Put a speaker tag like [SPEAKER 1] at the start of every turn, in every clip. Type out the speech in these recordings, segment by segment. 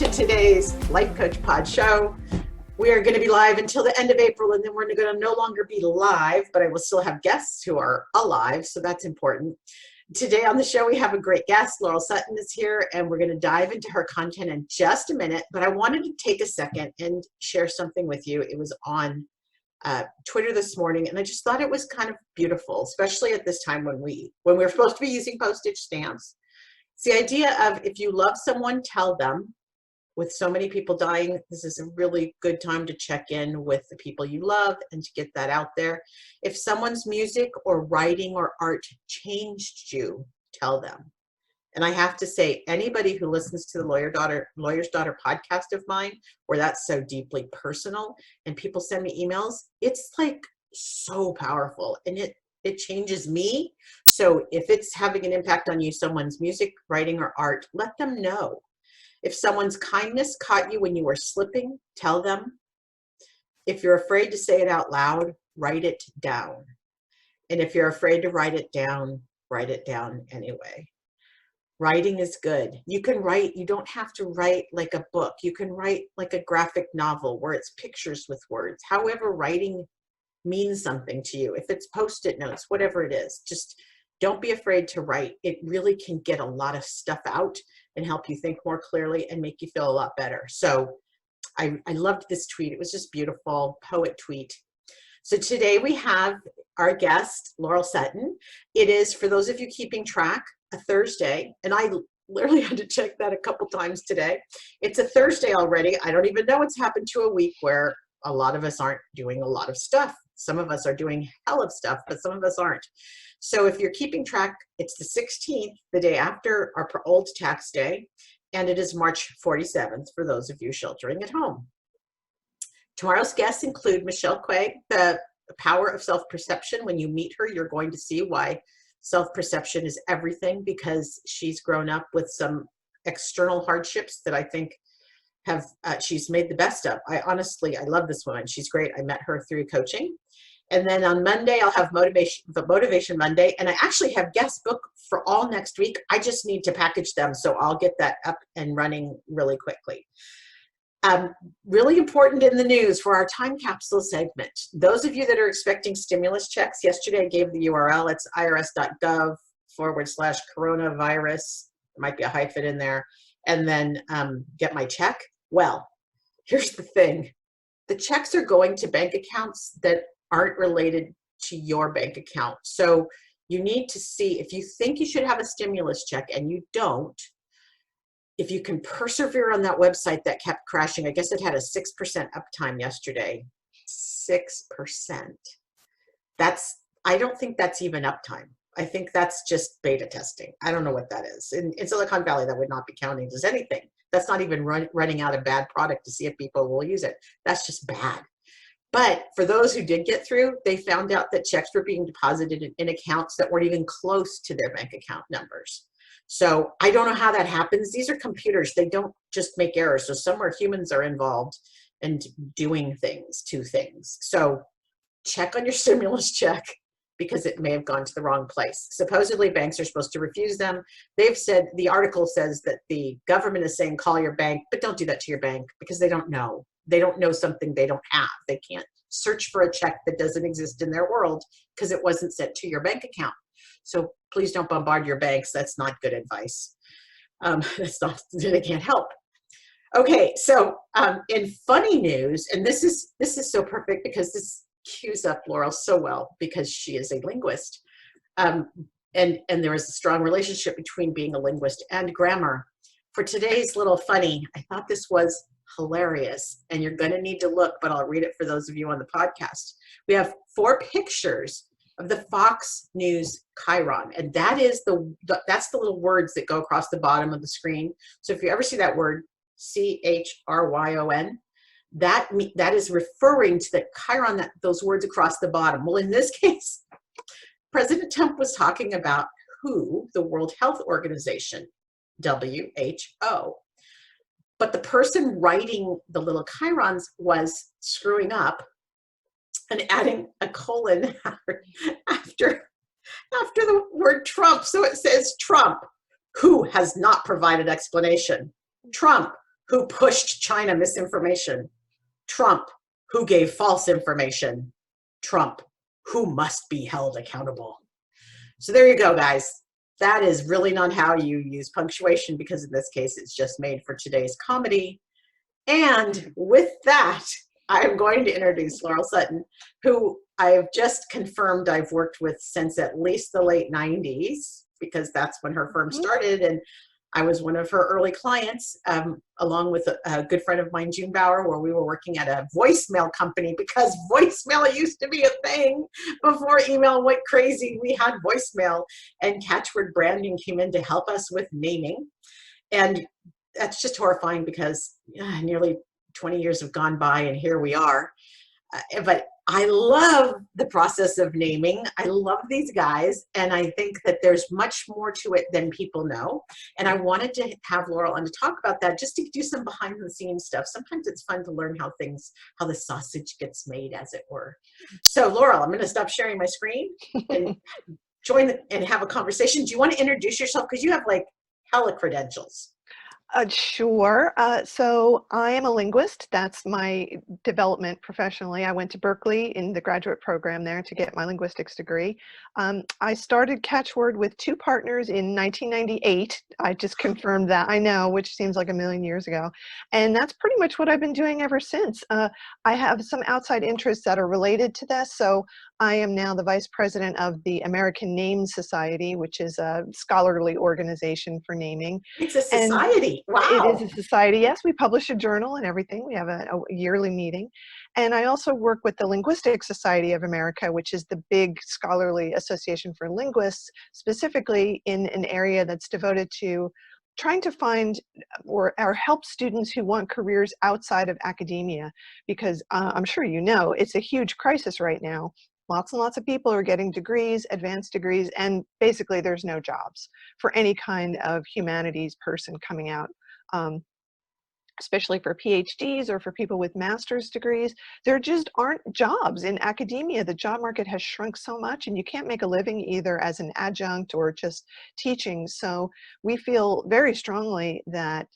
[SPEAKER 1] to today's Life Coach Pod show. We are going to be live until the end of April, and then we're going to no longer be live, but I will still have guests who are alive, so that's important. Today on the show, we have a great guest. Laurel Sutton is here, and we're going to dive into her content in just a minute, but I wanted to take a second and share something with you. It was on Twitter this morning, and I just thought it was kind of beautiful, especially at this time when we're supposed to be using postage stamps. It's the idea of, if you love someone, tell them. With so many people dying, this is a really good time to check in with the people you love and to get that out there. If someone's music or writing or art changed you, tell them. And I have to say, anybody who listens to the Lawyer's Daughter podcast of mine, where that's so deeply personal and people send me emails, it's like so powerful, and it changes me. So if it's having an impact on you, someone's music, writing, or art, let them know. If someone's kindness caught you when you were slipping, tell them. If you're afraid to say it out loud, write it down. And if you're afraid to write it down anyway. Writing is good. You can write, you don't have to write like a book. You can write like a graphic novel where it's pictures with words. However, writing means something to you. If it's Post-it notes, whatever it is, just don't be afraid to write. It really can get a lot of stuff out and help you think more clearly and make you feel a lot better. So I loved this tweet. It was just beautiful, poet tweet. So today we have our guest, Laurel Sutton. It is, for those of you keeping track, a Thursday, and I literally had to check that a couple times today. It's a Thursday already. I don't even know what's happened to a week where a lot of us aren't doing a lot of stuff. Some of us are doing hell of stuff, but some of us aren't. So if you're keeping track, it's the 16th, the day after our old tax day, and it is March 47th for those of you sheltering at home. Tomorrow's guests include Michelle Quay, the power of self-perception. When you meet her, you're going to see why self-perception is everything, because she's grown up with some external hardships that I think she's made the best of. I love this woman. She's great. I met her through coaching. And then on Monday, I'll have Motivation Monday. And I actually have guest booked for all next week. I just need to package them. So I'll get that up and running really quickly. Really important in the news for our time capsule segment. Those of you that are expecting stimulus checks, yesterday I gave the URL. It's irs.gov/coronavirus. There might be a hyphen in there. And then get my check. Well, here's the thing. The checks are going to bank accounts that aren't related to your bank account. So you need to see, if you think you should have a stimulus check and you don't, if you can persevere on that website that kept crashing. I guess it had a 6% uptime yesterday. 6%. I don't think that's even uptime. I think that's just beta testing. I don't know what that is. In Silicon Valley, that would not be counting as anything. That's not even running out a bad product to see if people will use it. That's just bad. But for those who did get through, they found out that checks were being deposited in accounts that weren't even close to their bank account numbers. So I don't know how that happens. These are computers. They don't just make errors. So somewhere humans are involved and doing things to things. So check on your stimulus check, because it may have gone to the wrong place. Supposedly banks are supposed to refuse them. They've said, the article says that the government is saying call your bank, but don't do that to your bank, because they don't know. They don't know something they don't have. They can't search for a check that doesn't exist in their world because it wasn't sent to your bank account. So please don't bombard your banks. That's not good advice. They can't help. Okay, so in funny news, and this is so perfect because this cues up Laurel so well, because she is a linguist. And there is a strong relationship between being a linguist and grammar. For today's little funny, I thought this was hilarious, and you're going to need to look, but I'll read it for those of you on the podcast. We have 4 pictures of the Fox News Chyron, and that's the little words that go across the bottom of the screen. So if you ever see that word, CHRYON, that is referring to the Chyron, those words across the bottom. Well, in this case, President Trump was talking about WHO, the World Health Organization, WHO. But the person writing the little chyrons was screwing up and adding a colon after the word Trump. So it says Trump, who has not provided explanation. Trump, who pushed China misinformation? Trump, who gave false information? Trump, who must be held accountable. So there you go, guys. That is really not how you use punctuation, because in this case, it's just made for today's comedy. And with that, I am going to introduce Laurel Sutton, who I have just confirmed I've worked with since at least the late 90s, because that's when her firm started. And I was one of her early clients, along with a good friend of mine, June Bauer, where we were working at a voicemail company, because voicemail used to be a thing before email went crazy. We had voicemail, and catchword branding came in to help us with naming. And that's just horrifying, because nearly 20 years have gone by and here we are. But I love the process of naming. I love these guys, and I think that there's much more to it than people know. And I wanted to have Laurel on to talk about that, just to do some behind the scenes stuff. Sometimes it's fun to learn how the sausage gets made, as it were. So Laurel, I'm going to stop sharing my screen and join and have a conversation. Do you want to introduce yourself? Because you have like hella credentials.
[SPEAKER 2] Sure. So I am a linguist. That's my development professionally. I went to Berkeley in the graduate program there to get my linguistics degree. I started Catchword with two partners in 1998. I just confirmed that. I know, which seems like a million years ago. And that's pretty much what I've been doing ever since. I have some outside interests that are related to this. So I am now the vice president of the American Name Society, which is a scholarly organization for naming.
[SPEAKER 1] It's a society. Wow.
[SPEAKER 2] It is a society. Yes, we publish a journal and everything. We have a yearly meeting. And I also work with the Linguistic Society of America, which is the big scholarly association for linguists, specifically in an area that's devoted to trying to find or help students who want careers outside of academia, because I'm sure you know, it's a huge crisis right now. Lots and lots of people are getting degrees, advanced degrees, and basically there's no jobs for any kind of humanities person coming out, especially for PhDs or for people with master's degrees. There just aren't jobs in academia. The job market has shrunk so much, and you can't make a living either as an adjunct or just teaching. So we feel very strongly that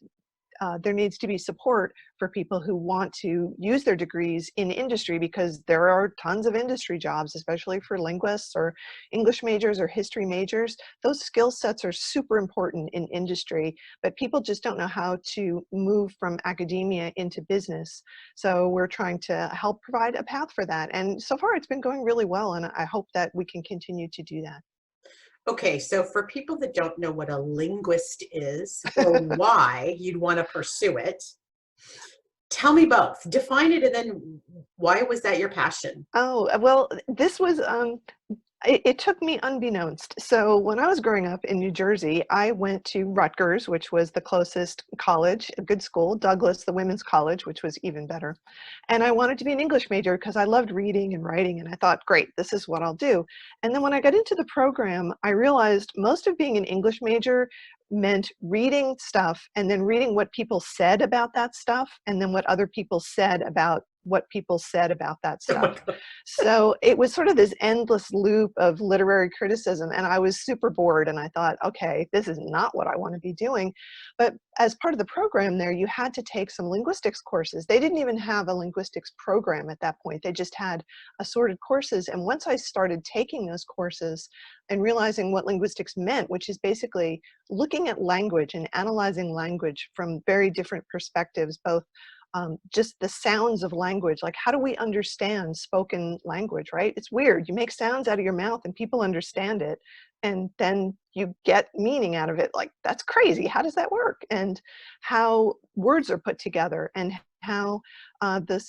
[SPEAKER 2] there needs to be support for people who want to use their degrees in industry, because there are tons of industry jobs, especially for linguists or English majors or history majors. Those skill sets are super important in industry, but people just don't know how to move from academia into business. So we're trying to help provide a path for that. And so far it's been going really well, and I hope that we can continue to do that.
[SPEAKER 1] Okay, so for people that don't know what a linguist is or why you'd want to pursue it, tell me both. Define it, and then why was that your passion?
[SPEAKER 2] Oh, well, this was, it took me unbeknownst. So when I was growing up in New Jersey, I went to Rutgers, which was the closest college, a good school, Douglas, the women's college, which was even better. And I wanted to be an English major because I loved reading and writing, and I thought, great, this is what I'll do. And then when I got into the program, I realized most of being an English major meant reading stuff and then reading what people said about that stuff, and then what other people said about what people said about that stuff. So it was sort of this endless loop of literary criticism, and I was super bored, and I thought, okay, this is not what I want to be doing. But as part of the program there, you had to take some linguistics courses. They didn't even have a linguistics program at that point. They just had assorted courses. And once I started taking those courses and realizing what linguistics meant, which is basically looking at language and analyzing language from very different perspectives, both just the sounds of language, like how do we understand spoken language, right? It's weird. You make sounds out of your mouth and people understand it, and then you get meaning out of it. Like, that's crazy. How does that work? And how words are put together, and how the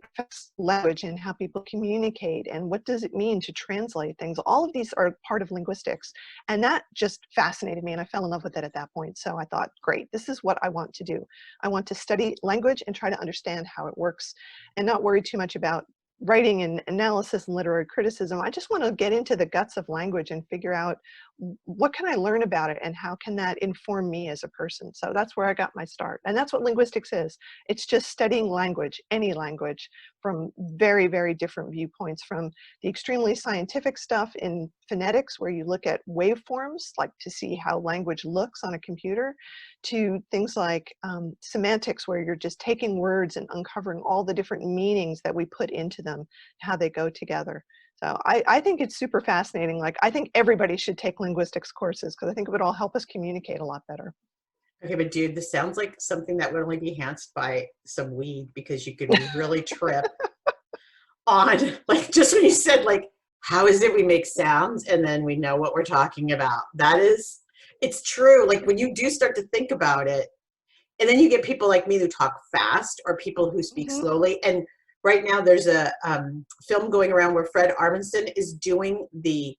[SPEAKER 2] affects language and how people communicate, and what does it mean to translate things. All of these are part of linguistics, and that just fascinated me, and I fell in love with it at that point. So I thought, great, this is what I want to do. I want to study language and try to understand how it works, and not worry too much about writing and analysis and literary criticism. I just want to get into the guts of language and figure out what can I learn about it and how can that inform me as a person. So that's where I got my start. And that's what linguistics is. It's just studying language, any language, from very, very different viewpoints, from the extremely scientific stuff in phonetics, where you look at waveforms, like to see how language looks on a computer, to things like semantics, where you're just taking words and uncovering all the different meanings that we put into them, how they go together. So I think it's super fascinating. Like, I think everybody should take linguistics courses, because I think it would all help us communicate a lot better.
[SPEAKER 1] Okay, but dude, this sounds like something that would only be enhanced by some weed, because you could really trip on, like, just when you said, like, how is it we make sounds and then we know what we're talking about? That is, it's true. Like, when you do start to think about it, and then you get people like me who talk fast, or people who speak
[SPEAKER 2] Hmm.
[SPEAKER 1] slowly. And right now there's a film going around where Fred Armisen is doing the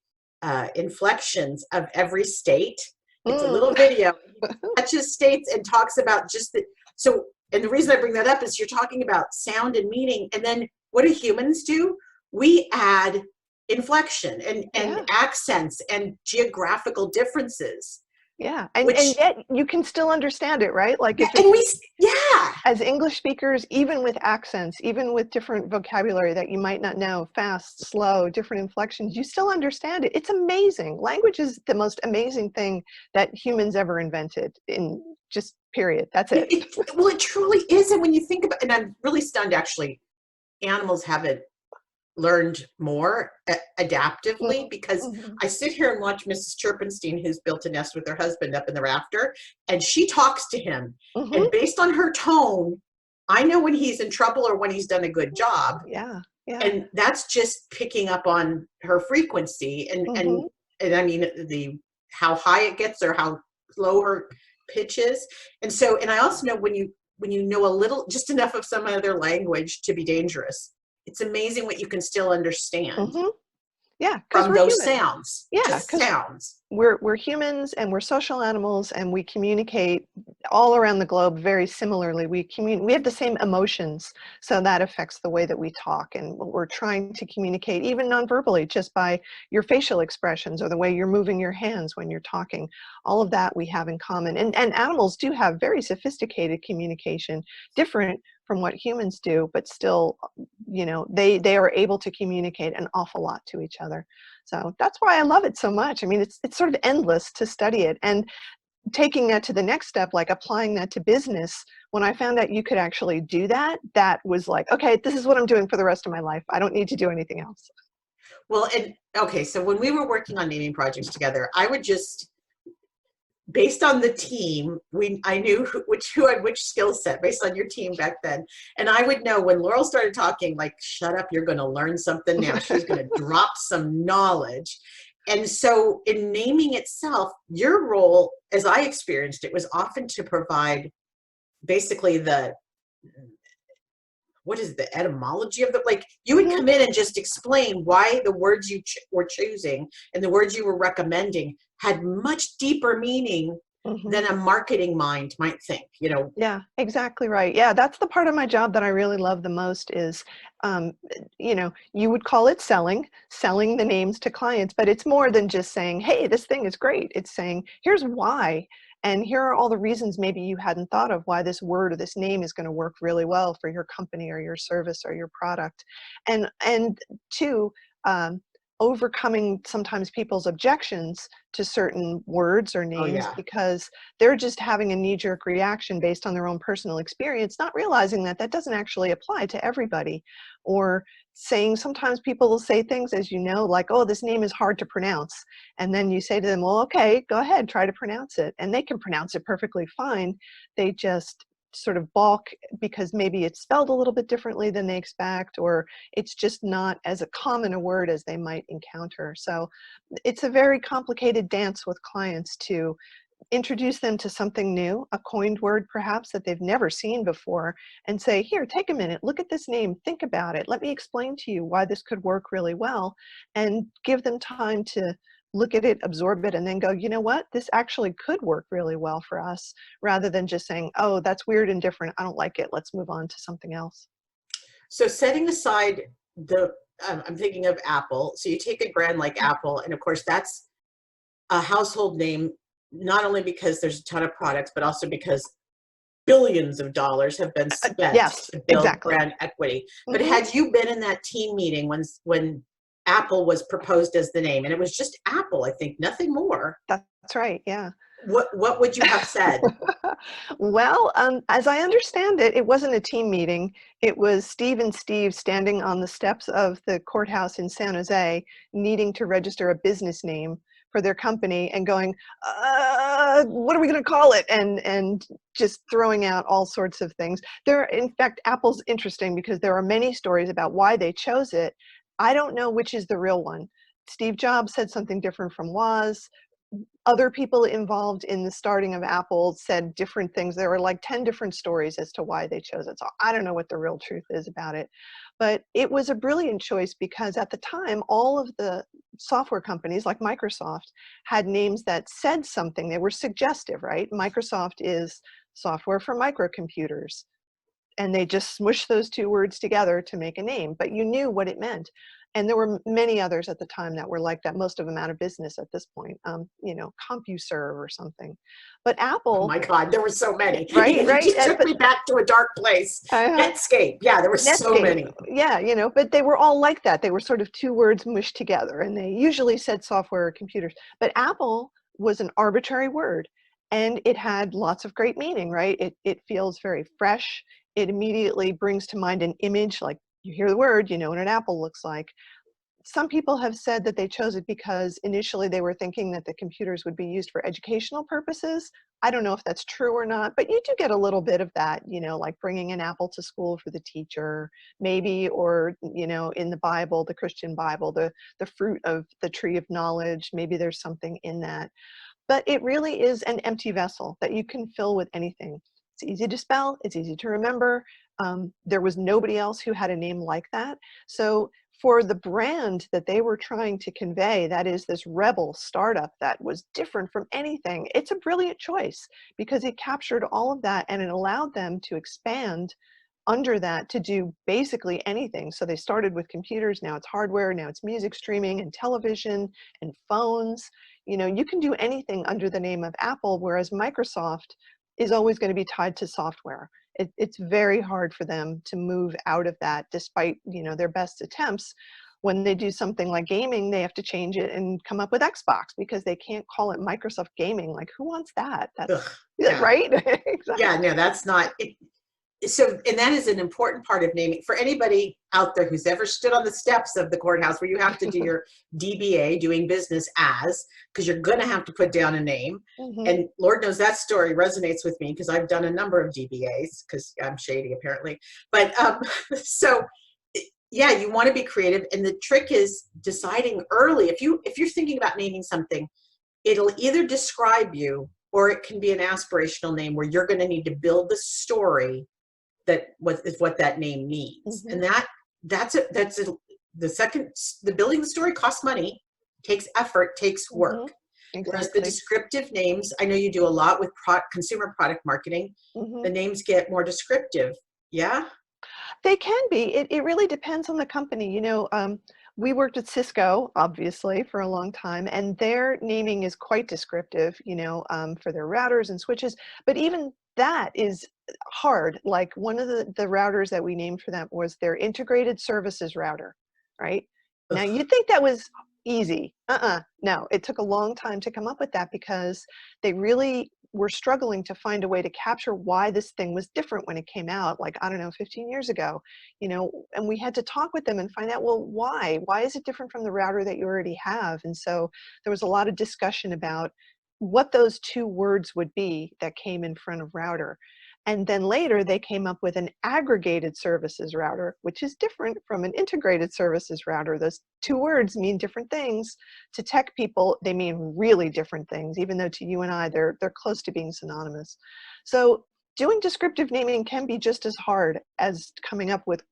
[SPEAKER 1] inflections of every state. It's a little
[SPEAKER 2] Mm.
[SPEAKER 1] video. He touches states and talks about just the, so, and the reason I bring that up is you're talking about sound and meaning. And then what do humans do? We add inflection and
[SPEAKER 2] Yeah.
[SPEAKER 1] accents and geographical differences,
[SPEAKER 2] Yeah, and
[SPEAKER 1] which,
[SPEAKER 2] yet you can still understand it, right? Like,
[SPEAKER 1] yeah,
[SPEAKER 2] if
[SPEAKER 1] and
[SPEAKER 2] it's,
[SPEAKER 1] we, yeah.
[SPEAKER 2] as English speakers, even with accents, even with different vocabulary that you might not know, fast, slow, different inflections, you still understand it. It's amazing. Language is the most amazing thing that humans ever invented, in just period. That's it.
[SPEAKER 1] Well, it truly is. And when you think about, and I'm really stunned actually, animals haven't learned more adaptively, because
[SPEAKER 2] Mm-hmm.
[SPEAKER 1] I sit here and watch Mrs. Chirpenstein, who's built a nest with her husband up in the rafter, and she talks to him. And
[SPEAKER 2] Hmm.
[SPEAKER 1] based on her tone, I know when he's in trouble or when he's done a good job.
[SPEAKER 2] Yeah, yeah.
[SPEAKER 1] And that's just picking up on her frequency.
[SPEAKER 2] Hmm.
[SPEAKER 1] And I mean, the, how high it gets or how low her pitch is. And so, and I also know when you know a little, just enough of some other language to be dangerous, it's amazing what you can still understand
[SPEAKER 2] Hmm. Yeah, because
[SPEAKER 1] from
[SPEAKER 2] we're
[SPEAKER 1] those
[SPEAKER 2] human.
[SPEAKER 1] sounds,
[SPEAKER 2] Yeah,
[SPEAKER 1] just
[SPEAKER 2] because
[SPEAKER 1] sounds.
[SPEAKER 2] we're humans, and we're social animals, and we communicate all around the globe very similarly. We have the same emotions, so that affects the way that we talk, and what we're trying to communicate, even non-verbally, just by your facial expressions or the way you're moving your hands when you're talking. All of that we have in common. And animals do have very sophisticated communication, different from what humans do, but still, they are able to communicate an awful lot to each other. So that's why I love it so much. I mean, it's sort of endless to study it. And taking that to the next step, like applying that to business, when I found out you could actually do that, that was like, okay, this is what I'm doing for the rest of my life. I don't need to do anything else.
[SPEAKER 1] Well, and okay, so when we were working on naming projects together, I would just, based on the team, I knew who had which skill set based on your team back then. And I would know when Laurel started talking, like, shut up, you're going to learn something now. She's going to drop some knowledge. And so in naming itself, your role, as I experienced it, was often to provide basically the, what is the etymology of the, like, you would
[SPEAKER 2] Mhm.
[SPEAKER 1] come in and just explain why the words you were choosing and the words you were recommending had much deeper meaning
[SPEAKER 2] Mhm.
[SPEAKER 1] than a marketing mind might think, you know.
[SPEAKER 2] Yeah, exactly right. Yeah, that's the part of my job that I really love the most is, you would call it selling the names to clients, but it's more than just saying, hey, this thing is great. It's saying, here's why. And here are all the reasons maybe you hadn't thought of why this word or this name is going to work really well for your company or your service or your product. And two, um, overcoming sometimes people's objections to certain words or
[SPEAKER 1] Oh
[SPEAKER 2] names,
[SPEAKER 1] yeah.
[SPEAKER 2] because they're just having a knee-jerk reaction based on their own personal experience, not realizing that that doesn't actually apply to everybody. Or saying, sometimes people will say things, as you know, like, oh, this name is hard to pronounce. And then you say to them, well, okay, go ahead, try to pronounce it. And they can pronounce it perfectly fine. They just sort of balk because maybe it's spelled a little bit differently than they expect, or it's just not as a common a word as they might encounter. So it's a very complicated dance with clients to introduce them to something new, a coined word perhaps that they've never seen before, and say, here, take a minute, look at this name, think about it, let me explain to you why this could work really well, and give them time to look at it, absorb it, and then go, you know what, this actually could work really well for us, rather than just saying, oh, that's weird and different, I don't like it, let's move on to something else.
[SPEAKER 1] So setting aside the, I'm thinking of Apple. So you take a brand like Apple, and of course that's a household name, not only because there's a ton of products, but also because billions of dollars have been spent
[SPEAKER 2] Yes,
[SPEAKER 1] to build
[SPEAKER 2] exactly.
[SPEAKER 1] brand equity. But
[SPEAKER 2] Hmm.
[SPEAKER 1] had you been in that team meeting when Apple was proposed as the name, and it was just Apple, I think, nothing more,
[SPEAKER 2] That's right. Yeah.
[SPEAKER 1] what would you have said?
[SPEAKER 2] Well, as I understand it, it wasn't a team meeting. It was Steve and Steve standing on the steps of the courthouse in San Jose, needing to register a business name for their company and going, what are we going to call it? And just throwing out all sorts of things. In fact, Apple's interesting because there are many stories about why they chose it. I don't know which is the real one. Steve Jobs said something different from Woz. Other people involved in the starting of Apple said different things. There were like 10 different stories as to why they chose it. So I don't know what the real truth is about it. But it was a brilliant choice because at the time, all of the software companies like Microsoft had names that said something. They were suggestive, right? Microsoft is software for microcomputers. And they just smushed those two words together to make a name, but you knew what it meant. And there were many others at the time that were like that, most of them out of business at this point, CompuServe or something. But
[SPEAKER 1] Oh
[SPEAKER 2] Apple,
[SPEAKER 1] my God, there were so many.
[SPEAKER 2] right,
[SPEAKER 1] You
[SPEAKER 2] right,
[SPEAKER 1] just took
[SPEAKER 2] but
[SPEAKER 1] me back to a dark place. Netscape. Yeah, there were so
[SPEAKER 2] Netscape,
[SPEAKER 1] many.
[SPEAKER 2] yeah, but they were all like that. They were sort of two words mushed together, and they usually said software or computers. But Apple was an arbitrary word, and it had lots of great meaning, right? It feels very fresh. It immediately brings to mind an image, like you hear the word, you know what an apple looks like. Some people have said that they chose it because initially they were thinking that the computers would be used for educational purposes. I don't know if that's true or not, but you do get a little bit of that, like bringing an apple to school for the teacher, maybe, or, in the Bible, the Christian Bible, the fruit of the tree of knowledge, maybe there's something in that. But it really is an empty vessel that you can fill with anything. It's easy to spell, it's easy to remember. There was nobody else who had a name like that. So for the brand that they were trying to convey, that is this rebel startup that was different from anything, it's a brilliant choice because it captured all of that and it allowed them to expand under that to do basically anything. So they started with computers, now it's hardware, now it's music streaming and television and phones. You can do anything under the name of Apple, whereas Microsoft is always going to be tied to software. It's very hard for them to move out of that despite, their best attempts. When they do something like gaming, they have to change it and come up with Xbox because they can't call it Microsoft Gaming. Like, who wants that?
[SPEAKER 1] Ugh,
[SPEAKER 2] That's
[SPEAKER 1] yeah.
[SPEAKER 2] right.
[SPEAKER 1] Yeah,
[SPEAKER 2] Exactly.
[SPEAKER 1] no, that's not it. So, and that is an important part of naming for anybody out there who's ever stood on the steps of the courthouse where you have to do your DBA, doing business as, because you're going to have to put down a name.
[SPEAKER 2] Hmm.
[SPEAKER 1] And Lord knows that story resonates with me because I've done a number of DBAs because I'm shady apparently. But so yeah, you want to be creative, and the trick is deciding early. If you're thinking about naming something, it'll either describe you or it can be an aspirational name where you're going to need to build the story that what that name means.
[SPEAKER 2] Hmm.
[SPEAKER 1] And the building the story costs money, takes effort, takes
[SPEAKER 2] Hmm.
[SPEAKER 1] work. Whereas the
[SPEAKER 2] Exactly.
[SPEAKER 1] descriptive names, I know you do a lot with consumer product marketing,
[SPEAKER 2] Hmm.
[SPEAKER 1] the names get more descriptive. Yeah.
[SPEAKER 2] They can be. It really depends on the company. We worked at Cisco, obviously, for a long time, and their naming is quite descriptive, for their routers and switches. But even that is hard. Like one of the routers that we named for them was their integrated services router, right? Now,
[SPEAKER 1] Ugh.
[SPEAKER 2] you'd think that was easy. No, it took a long time to come up with that because they really were struggling to find a way to capture why this thing was different when it came out, like, I don't know, 15 years ago, and we had to talk with them and find out, well, why is it different from the router that you already have? And so there was a lot of discussion about what those two words would be that came in front of router. And then later they came up with an aggregated services router, which is different from an integrated services router. Those two words mean different things. To tech people, they mean really different things, even though to you and I, they're close to being synonymous. So doing descriptive naming can be just as hard as coming up with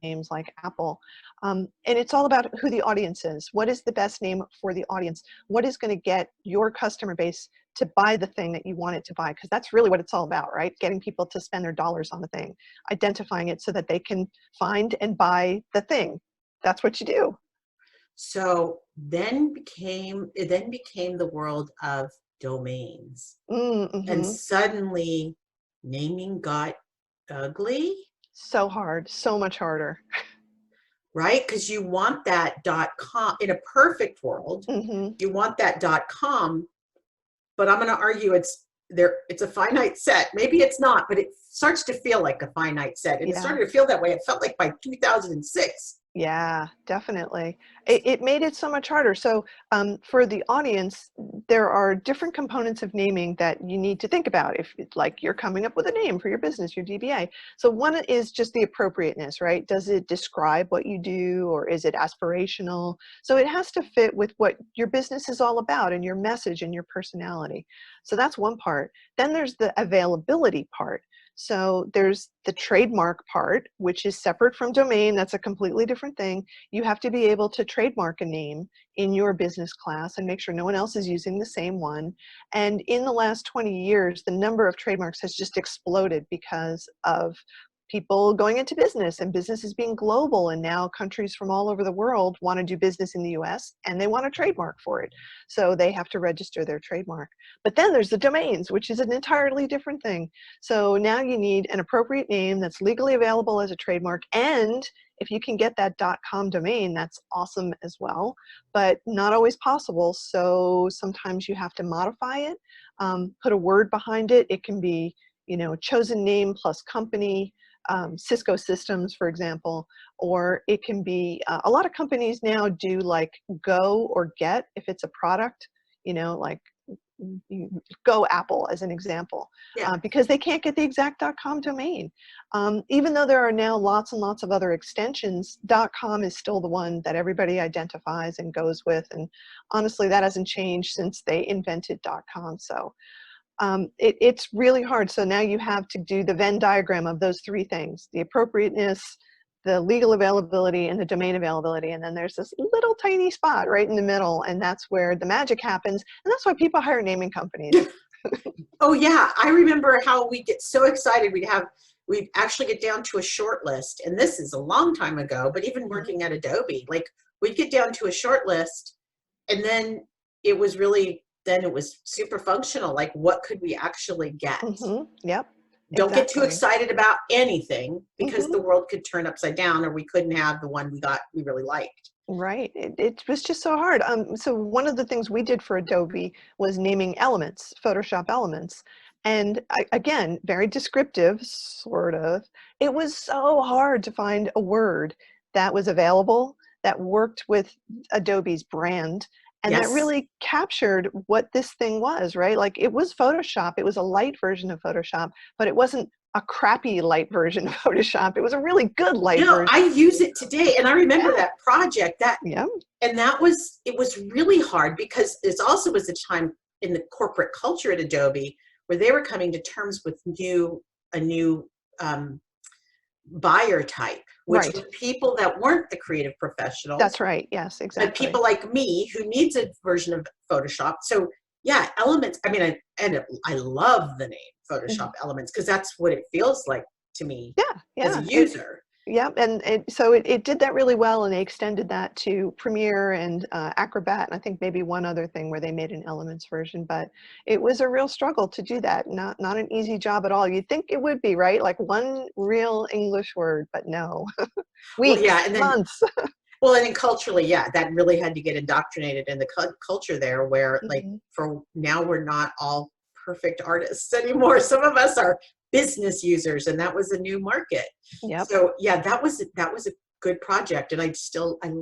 [SPEAKER 2] names like Apple. And it's all about who the audience is. What is the best name for the audience? What is going to get your customer base to buy the thing that you want it to buy? Because that's really what it's all about, right? Getting people to spend their dollars on the thing, identifying it so that they can find and buy the thing. That's what you do.
[SPEAKER 1] So then became the world of domains. And
[SPEAKER 2] Mm-hmm.
[SPEAKER 1] suddenly naming got ugly,
[SPEAKER 2] So hard, so much harder.
[SPEAKER 1] right? Because you want that .com in a perfect world.
[SPEAKER 2] Mm-hmm.
[SPEAKER 1] You want that .com, but I'm going to argue it's a finite set. Maybe it's not, but it starts to feel like a finite set. And it
[SPEAKER 2] Yeah.
[SPEAKER 1] started to feel that way. It felt like by 2006.
[SPEAKER 2] Yeah, definitely. It made it so much harder. So, for the audience, there are different components of naming that you need to think about if, like, you're coming up with a name for your business, your DBA. So, one is just the appropriateness, right? Does it describe what you do, or is it aspirational? So, it has to fit with what your business is all about and your message and your personality. So, that's one part. Then there's the availability part. So there's the trademark part, which is separate from domain. That's a completely different thing. You have to be able to trademark a name in your business class and make sure no one else is using the same one. And in the last 20 years, the number of trademarks has just exploded because of people going into business and businesses being global. And now countries from all over the world want to do business in the US and they want a trademark for it. So they have to register their trademark. But then there's the domains, which is an entirely different thing. So now you need an appropriate name that's legally available as a trademark. And if you can get that .com domain, that's awesome as well, but not always possible. So sometimes you have to modify it, put a word behind it. It can be, chosen name plus company, Cisco Systems, for example, or it can be, a lot of companies now do like go or get if it's a product, like go Apple as an example,
[SPEAKER 1] Yeah.
[SPEAKER 2] because they can't get the exact .com domain. Even though there are now lots and lots of other extensions, .com is still the one that everybody identifies and goes with. And honestly, that hasn't changed since they invented .com. So it's really hard. So now you have to do the Venn diagram of those three things: the appropriateness, the legal availability, and the domain availability. And then there's this little tiny spot right in the middle, and that's where the magic happens. And that's why people hire naming companies.
[SPEAKER 1] Oh yeah, I remember how we get so excited. We'd actually get down to a short list, and this is a long time ago, but even working at Adobe, like we'd get down to a short list, and then it was super functional. Like, what could we actually get?
[SPEAKER 2] Mm-hmm. Yep,
[SPEAKER 1] Don't get too
[SPEAKER 2] exactly.
[SPEAKER 1] excited about anything because
[SPEAKER 2] Mm-hmm.
[SPEAKER 1] the world could turn upside down, or we couldn't have the one we really liked.
[SPEAKER 2] Right. It was just so hard. So one of the things we did for Adobe was naming elements, Photoshop elements. And again, very descriptive, sort of. It was so hard to find a word that was available, that worked with Adobe's brand, and that
[SPEAKER 1] Yes.
[SPEAKER 2] really captured what this thing was, right? Like, it was Photoshop. It was a light version of Photoshop, but it wasn't a crappy light version of Photoshop. It was a really good light version.
[SPEAKER 1] I use it today, and I remember
[SPEAKER 2] Yeah.
[SPEAKER 1] that project
[SPEAKER 2] Yeah.
[SPEAKER 1] and it was really hard because it also was a time in the corporate culture at Adobe where they were coming to terms with a new um, buyer type, which
[SPEAKER 2] Right.
[SPEAKER 1] were people that weren't the creative professionals,
[SPEAKER 2] That's right. Yes,
[SPEAKER 1] but
[SPEAKER 2] exactly.
[SPEAKER 1] people like me who needs a version of Photoshop. So yeah, Elements. I mean, I love the name Photoshop
[SPEAKER 2] Mhm.
[SPEAKER 1] Elements because that's what it feels like to me
[SPEAKER 2] Yeah,
[SPEAKER 1] as a
[SPEAKER 2] yeah.
[SPEAKER 1] user.
[SPEAKER 2] Yeah, and so it did that really well, and they extended that to Premiere and Acrobat, and I think maybe one other thing where they made an Elements version, but it was a real struggle to do that. Not an easy job at all. You'd think it would be, right? Like one real English word, but no.
[SPEAKER 1] Well, yeah,
[SPEAKER 2] Weeks,
[SPEAKER 1] and then
[SPEAKER 2] months.
[SPEAKER 1] well, and then culturally, yeah, that really had to get indoctrinated in the culture there, where like
[SPEAKER 2] Mhm.
[SPEAKER 1] for now we're not all perfect artists anymore. Some of us are business users, and that was a new market.
[SPEAKER 2] Yep.
[SPEAKER 1] So yeah, that was a good project, and I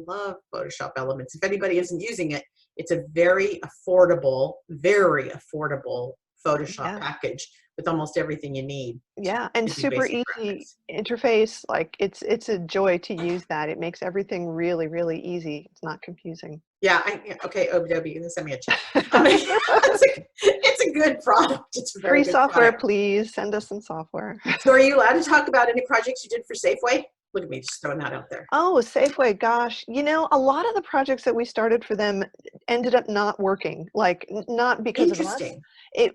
[SPEAKER 1] love Photoshop Elements. If anybody isn't using it, it's a very affordable Photoshop
[SPEAKER 2] Yeah.
[SPEAKER 1] package with almost everything you need
[SPEAKER 2] Yeah, and
[SPEAKER 1] to do
[SPEAKER 2] super
[SPEAKER 1] basic
[SPEAKER 2] easy
[SPEAKER 1] graphics.
[SPEAKER 2] interface. Like, it's a joy to use that. It makes everything really, really easy. It's not confusing.
[SPEAKER 1] Yeah, okay, Adobe, you can send me a check. It's a good product. It's a very
[SPEAKER 2] Free
[SPEAKER 1] good
[SPEAKER 2] software,
[SPEAKER 1] product.
[SPEAKER 2] please send us some software.
[SPEAKER 1] So are you allowed to talk about any projects you did for Safeway? Look at me, just throwing that out there.
[SPEAKER 2] Oh, Safeway, gosh, a lot of the projects that we started for them ended up not working, like, not because of us,
[SPEAKER 1] Interesting.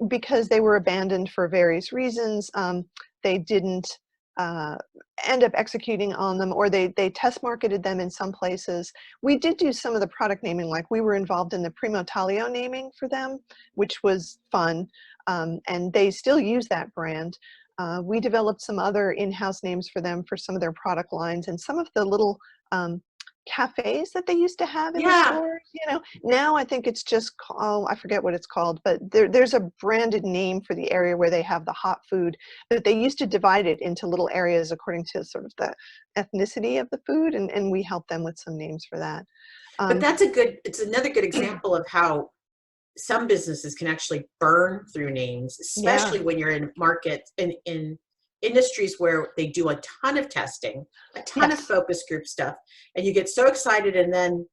[SPEAKER 2] because they were abandoned for various reasons. They didn't uh, end up executing on them, or they test marketed them in some places. We did do some of the product naming, like we were involved in the Primo Taglio naming for them, which was fun, and they still use that brand. We developed some other in-house names for them for some of their product lines, and some of the little cafes that they used to have in the
[SPEAKER 1] Yeah.
[SPEAKER 2] stores. Now I think it's just, oh, I forget what it's called, but there's a branded name for the area where they have the hot food, but they used to divide it into little areas according to sort of the ethnicity of the food, and we help them with some names for that.
[SPEAKER 1] But it's another good example of how some businesses can actually burn through names,
[SPEAKER 2] Yeah.
[SPEAKER 1] especially when you're in markets in industries where they do a ton of testing, a ton of
[SPEAKER 2] Yes.
[SPEAKER 1] focus group stuff, and you get so excited, and then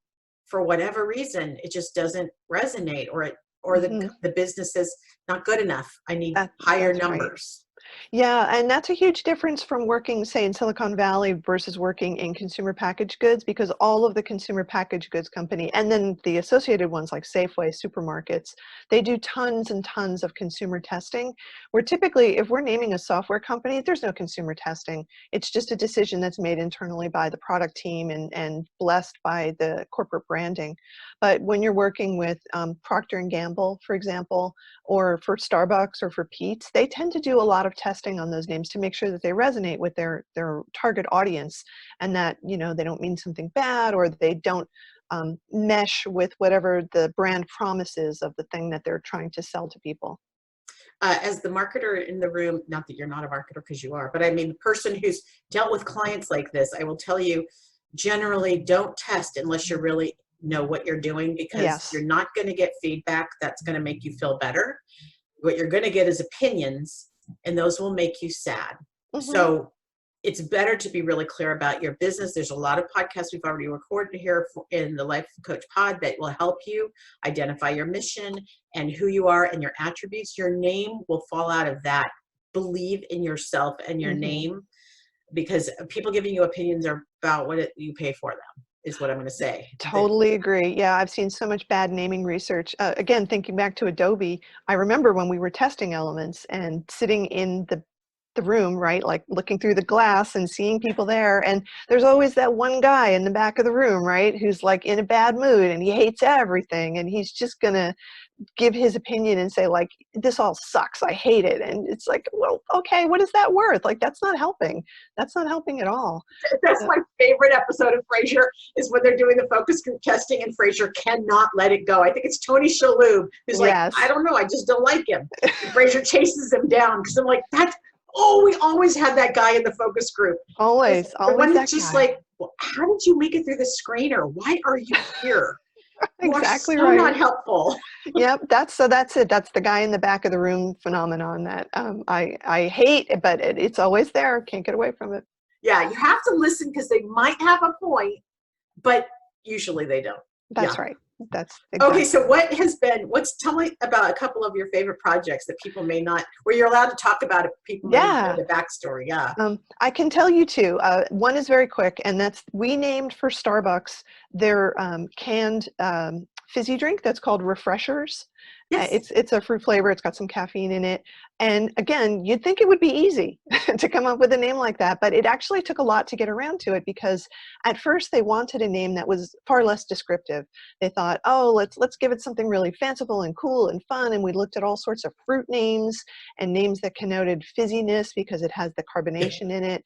[SPEAKER 1] for whatever reason it just doesn't resonate, or
[SPEAKER 2] Hmm.
[SPEAKER 1] the business is not good enough. I need higher
[SPEAKER 2] That's right.
[SPEAKER 1] numbers.
[SPEAKER 2] Yeah, and that's a huge difference from working, say, in Silicon Valley versus working in consumer packaged goods, because all of the consumer packaged goods company, and then the associated ones like Safeway, supermarkets, they do tons and tons of consumer testing, where typically if we're naming a software company, there's no consumer testing. It's just a decision that's made internally by the product team and blessed by the corporate branding. But when you're working with Procter and Gamble, for example, or for Starbucks or for Pete's, they tend to do a lot of testing on those names to make sure that they resonate with their target audience, and that they don't mean something bad, or they don't mesh with whatever the brand promises of the thing that they're trying to sell to people.
[SPEAKER 1] As the marketer in the room, not that you're not a marketer because you are, but I mean, the person who's dealt with clients like this, I will tell you, generally don't test unless you really know what you're doing, because
[SPEAKER 2] Yes.
[SPEAKER 1] you're not going to get feedback that's going to make you feel better. What you're going to get is opinions, and those will make you sad.
[SPEAKER 2] Hmm.
[SPEAKER 1] So it's better to be really clear about your business. There's a lot of podcasts we've already recorded here in the Life Coach Pod that will help you identify your mission and who you are and your attributes. Your name will fall out of that. Believe in yourself and your
[SPEAKER 2] Hmm.
[SPEAKER 1] name, because people giving you opinions are about what you pay for them, is what I'm going to say.
[SPEAKER 2] Totally agree. Yeah, I've seen so much bad naming research. Again, thinking back to Adobe, I remember when we were testing Elements and sitting in the room, right? Like looking through the glass and seeing people there. And there's always that one guy in the back of the room, right? Who's like in a bad mood and he hates everything. And he's just going to give his opinion and say like, this all sucks. I hate it. And it's like, well, okay, what is that worth? Like, that's not helping. That's not helping at all.
[SPEAKER 1] That's
[SPEAKER 2] So,
[SPEAKER 1] my favorite episode of Frasier, is when they're doing the focus group testing and Frasier cannot let it go. I think it's Tony Shalhoub who's like, I
[SPEAKER 2] yes,
[SPEAKER 1] don't know, I just don't like him. And Frasier chases him down because I'm like, we always had that guy in the focus group.
[SPEAKER 2] always,
[SPEAKER 1] The one
[SPEAKER 2] always that
[SPEAKER 1] that's just
[SPEAKER 2] guy.
[SPEAKER 1] like, well, how did you make it through the screener? Why are you here? You are
[SPEAKER 2] Exactly
[SPEAKER 1] so
[SPEAKER 2] right.
[SPEAKER 1] not helpful.
[SPEAKER 2] Yep, that's it. That's the guy in the back of the room phenomenon that I hate, but it's always there. Can't get away from it.
[SPEAKER 1] Yeah, you have to listen because they might have a point, but usually they don't. Yeah.
[SPEAKER 2] That's right. That's
[SPEAKER 1] Okay,
[SPEAKER 2] exactly
[SPEAKER 1] so
[SPEAKER 2] right.
[SPEAKER 1] tell me about a couple of your favorite projects that people may not, where you're allowed to talk about it, people may not know
[SPEAKER 2] Yeah,
[SPEAKER 1] the backstory. Yeah.
[SPEAKER 2] I can tell you two. One is very quick, and that's we named for Starbucks their canned fizzy drink that's called Refreshers.
[SPEAKER 1] Yes.
[SPEAKER 2] It's a fruit flavor. It's got some caffeine in it. And again, you'd think it would be easy to come up with a name like that, but it actually took a lot to get around to it, because at first they wanted a name that was far less descriptive. They thought, oh, let's give it something really fanciful and cool and fun. And we looked at all sorts of fruit names and names that connoted fizziness because it has the carbonation in it.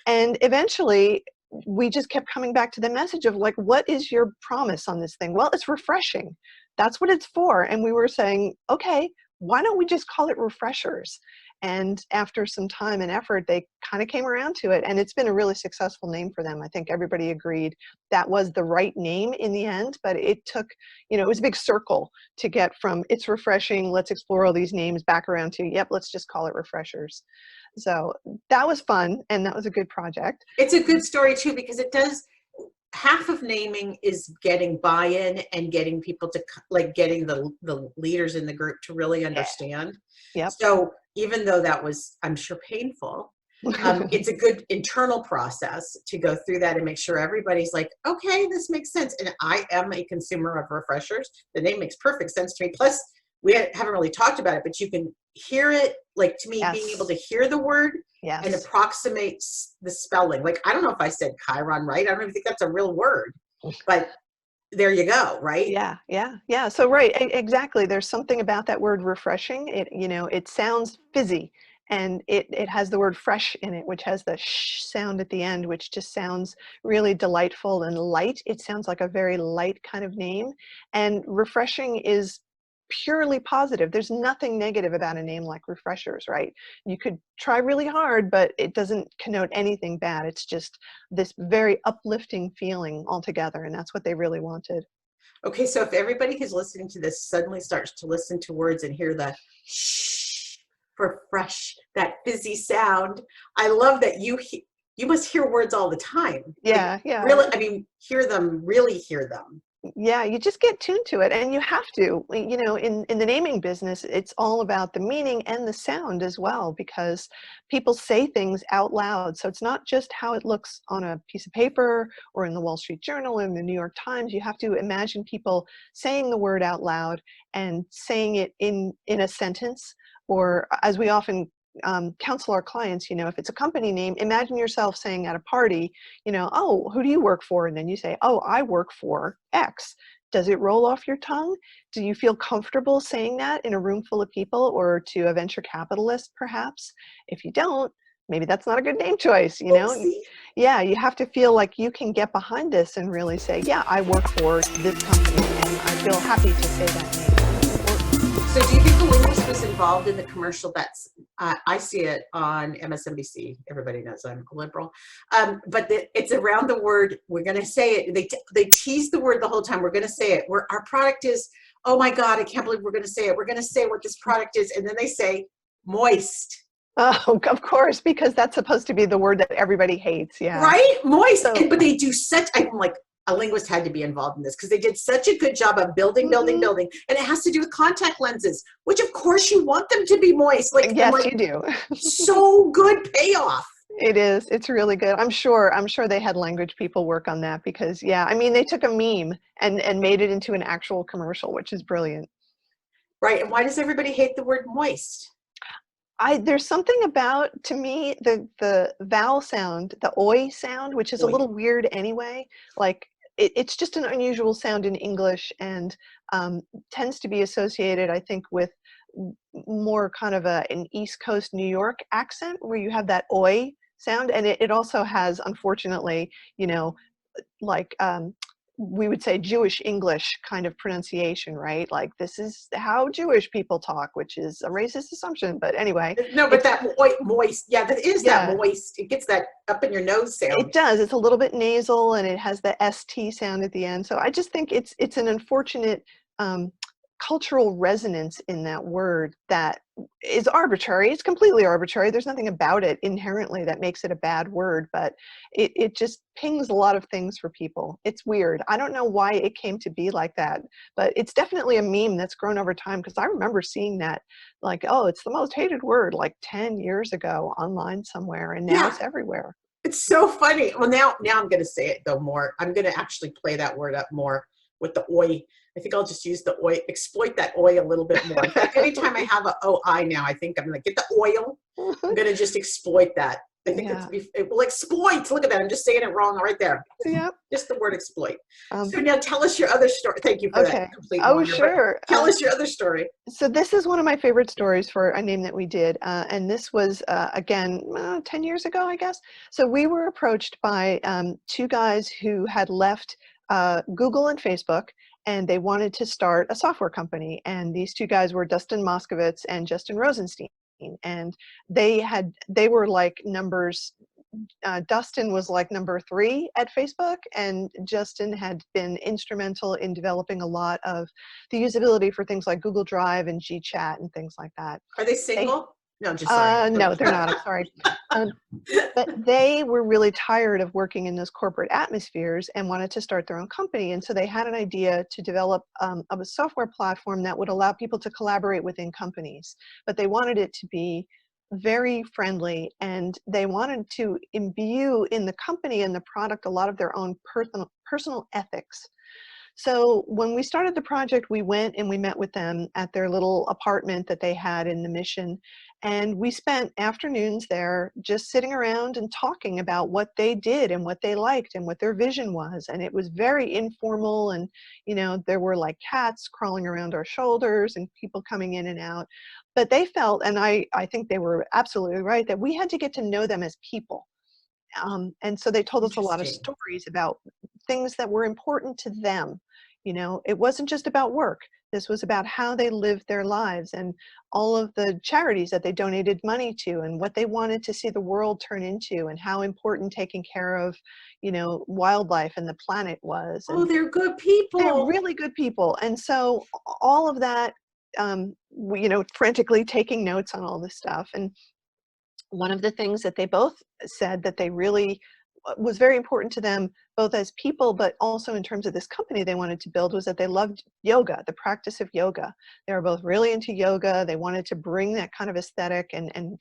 [SPEAKER 2] And eventually we just kept coming back to the message of like, what is your promise on this thing? Well, it's refreshing. That's what it's for. And we were saying, okay, why don't we just call it Refreshers? And after some time and effort, they kind of came around to it. And it's been a really successful name for them. I think everybody agreed that was the right name in the end, but it took, it was a big circle to get from it's refreshing, let's explore all these names, back around to, yep, let's just call it Refreshers. So that was fun. And that was a good project.
[SPEAKER 1] It's a good story too, because it does, half of naming is getting buy-in and getting people to, like, getting the leaders in the group to really
[SPEAKER 2] Yeah.
[SPEAKER 1] understand.
[SPEAKER 2] Yep.
[SPEAKER 1] So even though that was, I'm sure, painful, it's a good internal process to go through that and make sure everybody's like, okay, this makes sense. And I am a consumer of Refreshers. The name makes perfect sense to me. Plus, we haven't really talked about it, but you can hear it. Like, to me, being able
[SPEAKER 2] Yes.
[SPEAKER 1] to hear the word and
[SPEAKER 2] Yes.
[SPEAKER 1] approximates the spelling. Like, I don't know if I said Chiron right. I don't even think that's a real word, but there you go, right?
[SPEAKER 2] Yeah, yeah, yeah. So right, exactly. There's something about that word refreshing. It sounds fizzy, and it has the word fresh in it, which has the sh sound at the end, which just sounds really delightful and light. It sounds like a very light kind of name, and refreshing is purely positive. There's nothing negative about a name like Refreshers, right? You could try really hard, but it doesn't connote anything bad. It's just this very uplifting feeling altogether, and that's what they really wanted.
[SPEAKER 1] Okay, so if everybody who's listening to this suddenly starts to listen to words and hear the shh for fresh, that fizzy sound, I love that you must hear words all the time. Like,
[SPEAKER 2] Yeah, yeah.
[SPEAKER 1] really, I mean, hear them, really hear them.
[SPEAKER 2] Yeah, you just get tuned to it, and you have to. In the naming business, it's all about the meaning and the sound as well, because people say things out loud. So it's not just how it looks on a piece of paper or in the Wall Street Journal or in the New York Times. You have to imagine people saying the word out loud and saying it in a sentence, or as we often counsel our clients, if it's a company name, imagine yourself saying at a party, oh, who do you work for? And then you say, oh, I work for X. Does it roll off your tongue? Do you feel comfortable saying that in a room full of people or to a venture capitalist, perhaps? If you don't, maybe that's not a good name choice.
[SPEAKER 1] See?
[SPEAKER 2] Yeah, you have to feel like you can get behind this and really say, yeah, I work for this company and I feel happy to say that name. It's important.
[SPEAKER 1] So do you think the linguist was involved in the commercial that's, I see it on MSNBC. Everybody knows I'm a liberal. But it's around the word, we're going to say it. They tease the word the whole time. We're going to say it. Our product is, oh my God, I can't believe we're going to say it. We're going to say what this product is. And then they say moist.
[SPEAKER 2] Oh, of course, because that's supposed to be the word that everybody hates. Yeah.
[SPEAKER 1] Right? Moist.
[SPEAKER 2] So,
[SPEAKER 1] But they do such, I'm like, a linguist had to be involved in this because they did such a good job of building, building,
[SPEAKER 2] mhm.
[SPEAKER 1] building. And it has to do with contact lenses, which of course you want them to be moist. Like, I'm
[SPEAKER 2] Yes,
[SPEAKER 1] like,
[SPEAKER 2] you do.
[SPEAKER 1] so good payoff.
[SPEAKER 2] It is. It's really good. I'm sure they had language people work on that because yeah, I mean they took a meme and made it into an actual commercial, which is brilliant.
[SPEAKER 1] Right. And why does everybody hate the word moist?
[SPEAKER 2] There's something about, to me, the vowel sound, the oi sound, which is a
[SPEAKER 1] Boy.
[SPEAKER 2] little weird anyway. Like it's just an unusual sound in English and tends to be associated, I think, with more kind of an East Coast New York accent where you have that oi sound, and it also has, unfortunately, like we would say Jewish English kind of pronunciation, right? Like this is how Jewish people talk, which is a racist assumption. But anyway,
[SPEAKER 1] No, but
[SPEAKER 2] it's
[SPEAKER 1] that moist. Yeah, that is that
[SPEAKER 2] yeah,
[SPEAKER 1] moist. It gets that up in your nose
[SPEAKER 2] it
[SPEAKER 1] sound.
[SPEAKER 2] does. It's a little bit nasal and it has the ST sound at the end. So I just think it's an unfortunate um, cultural resonance in that word that is arbitrary. It's completely arbitrary. There's nothing about it inherently that makes it a bad word, but it just pings a lot of things for people. It's weird. I don't know why it came to be like that, but it's definitely a meme that's grown over time because I remember seeing that like, oh, it's the most hated word like 10 years ago online somewhere, and now
[SPEAKER 1] Yeah,
[SPEAKER 2] it's everywhere.
[SPEAKER 1] it's so funny. Well, now I'm going to say it though more. I'm going to actually play that word up more with the oi. I think I'll just use the oi, exploit that oi a little bit more. In fact, anytime I have a oi now, I think I'm going to get the oil. I'm going to just exploit that. I think
[SPEAKER 2] Yeah.
[SPEAKER 1] it will exploit. Look at that. I'm just saying it wrong right there.
[SPEAKER 2] Yeah.
[SPEAKER 1] Just the word exploit.
[SPEAKER 2] Um,
[SPEAKER 1] So now tell us your other story. Thank you for that
[SPEAKER 2] okay.
[SPEAKER 1] complete
[SPEAKER 2] Oh,
[SPEAKER 1] wander, but
[SPEAKER 2] sure.
[SPEAKER 1] tell us your other story.
[SPEAKER 2] So this is one of my favorite stories for a name that we did, and this was again 10 years ago, I guess. So we were approached by two guys who had left Google and Facebook, and they wanted to start a software company. And these two guys were Dustin Moskovitz and Justin Rosenstein, and they were like numbers. Dustin was like number 3 at Facebook, and Justin had been instrumental in developing a lot of the usability for things like Google Drive and GChat and things like that.
[SPEAKER 1] Are they
[SPEAKER 2] They,
[SPEAKER 1] single? No, just sorry.
[SPEAKER 2] no, they're not. I'm sorry. Um, but they were really tired of working in those corporate atmospheres and wanted to start their own company. And so they had an idea to develop a software platform that would allow people to collaborate within companies. But they wanted it to be very friendly, and they wanted to imbue in the company and the product a lot of their own personal ethics. So when we started the project, we went and we met with them at their little apartment that they had in the mission. And we spent afternoons there just sitting around and talking about what they did and what they liked and what their vision was. And it was very informal. And, there were like cats crawling around our shoulders and people coming in and out. But they felt, and I think they were absolutely right, that we had to get to know them as people. And so they told us a lot of
[SPEAKER 1] Interesting.
[SPEAKER 2] stories about things that were important to them. It wasn't just about work. This was about how they lived their lives and all of the charities that they donated money to and what they wanted to see the world turn into and how important taking care of, wildlife and the planet was.
[SPEAKER 1] Oh,
[SPEAKER 2] And
[SPEAKER 1] they're good
[SPEAKER 2] they're
[SPEAKER 1] people.
[SPEAKER 2] really good people. And so all of that, frantically taking notes on all this stuff. And one of the things that they both said that they really was very important to them, both as people, but also in terms of this company they wanted to build, was that they loved yoga, the practice of yoga. They were both really into yoga. They wanted to bring that kind of aesthetic and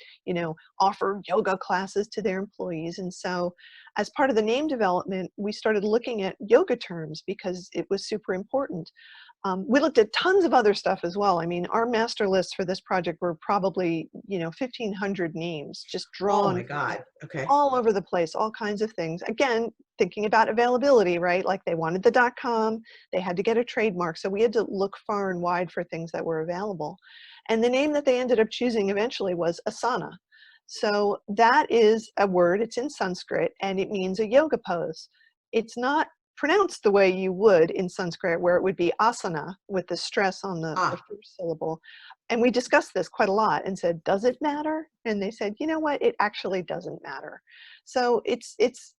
[SPEAKER 2] offer yoga classes to their employees. And so as part of the name development, we started looking at yoga terms because it was super important. We looked at tons of other stuff as well. I mean, our master lists for this project were probably, 1,500 names just
[SPEAKER 1] Oh
[SPEAKER 2] drawn
[SPEAKER 1] my
[SPEAKER 2] from
[SPEAKER 1] God. Okay.
[SPEAKER 2] all over the place, all kinds of things. Again, thinking about availability, right? Like they wanted the .com, they had to get a trademark. So we had to look far and wide for things that were available. And the name that they ended up choosing eventually was Asana. So that is a word, it's in Sanskrit, and it means a yoga pose. It's not pronounced the way you would in Sanskrit, where it would be asana with the stress on the
[SPEAKER 1] Ah,
[SPEAKER 2] first syllable. And we discussed this quite a lot and said, does it matter? And they said, you know what, it actually doesn't matter. So it's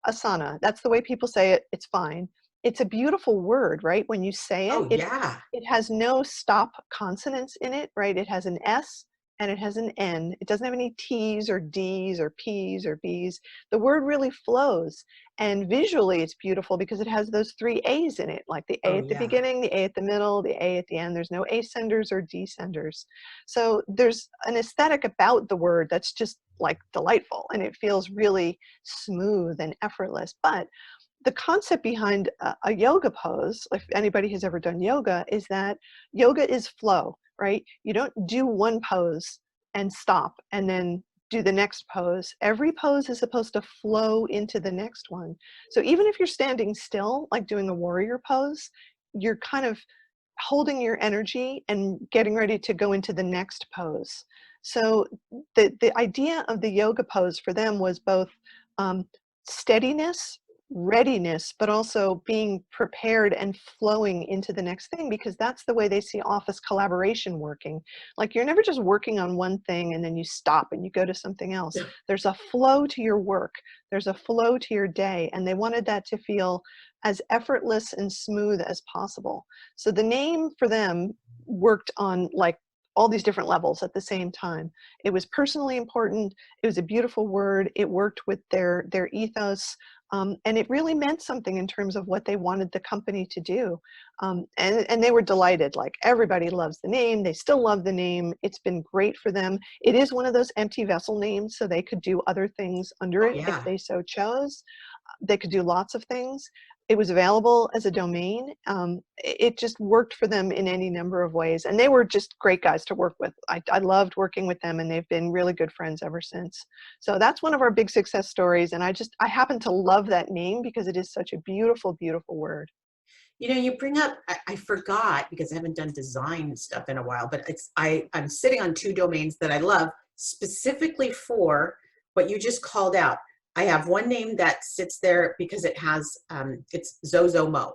[SPEAKER 2] asana. That's the way people say it. It's fine. It's a beautiful word, right? When you say it,
[SPEAKER 1] oh yeah.
[SPEAKER 2] it has no stop consonants in it, right? It has an S and it has an N. It doesn't have any T's or D's or P's or B's. The word really flows. And visually, it's beautiful because it has those three A's in it, like the A
[SPEAKER 1] Oh
[SPEAKER 2] at the
[SPEAKER 1] yeah.
[SPEAKER 2] beginning, the A at the middle, the A at the end. There's no ascenders or descenders. So there's an aesthetic about the word that's just like delightful, and it feels really smooth and effortless. But the concept behind a yoga pose, if anybody has ever done yoga, is that yoga is flow, right? You don't do one pose and stop and then do the next pose. Every pose is supposed to flow into the next one. So even if you're standing still, like doing a warrior pose, you're kind of holding your energy and getting ready to go into the next pose. So the idea of the yoga pose for them was both steadiness, readiness, but also being prepared and flowing into the next thing, because that's the way they see office collaboration working. Like you're never just working on one thing and then you stop and you go to something else. There's a flow to your work. There's a flow to your day. And they wanted that to feel as effortless and smooth as possible. So the name for them worked on like all these different levels at the same time. It was personally important. It was a beautiful word. It worked with their ethos. And it really meant something in terms of what they wanted the company to do. And they were delighted. Like everybody loves the name. They still love the name. It's been great for them. It is one of those empty vessel names, so they could do other things under
[SPEAKER 1] Oh
[SPEAKER 2] it if
[SPEAKER 1] yeah.
[SPEAKER 2] they so chose. They could do lots of things. It was available as a domain. It just worked for them in any number of ways. And they were just great guys to work with. I loved working with them, and they've been really good friends ever since. So that's one of our big success stories. And I happen to love that name because it is such a beautiful, beautiful word.
[SPEAKER 1] You know, you bring up, I forgot because I haven't done design stuff in a while, but I'm sitting on two domains that I love specifically for what you just called out. I have one name that sits there because it has, it's Zozomo,